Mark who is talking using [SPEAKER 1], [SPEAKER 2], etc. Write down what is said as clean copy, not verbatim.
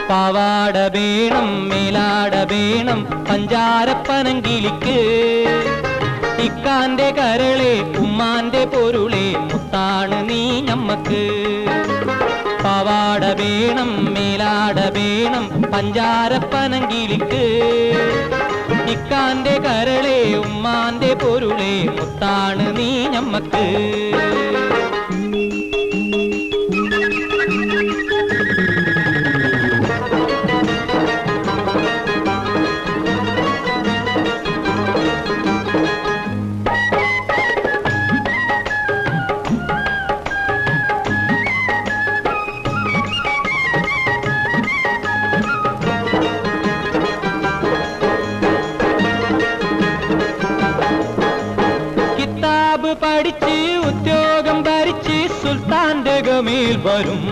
[SPEAKER 1] പാവാട വേണം മേലാട വേണം പഞ്ചാരപ്പനങ്കിളിക്ക് ഇക്കാന്റെ കരളെ ഉമ്മാന്റെ പൊരുളെ മുത്താണ് നീ ഞമ്മക്ക് പാവാട വേണം മേലാട വേണം പഞ്ചാരപ്പനങ്കിളിക്ക് ഇക്കാന്റെ കരളെ ഉമ്മാന്റെ പൊരുളെ മുത്താണ് നീ ഞമ്മക്ക് പഠിച്ച് ഉദ്യോഗം ഭരിച്ച് സുൽത്താന്റെ ഗമയിൽ വരും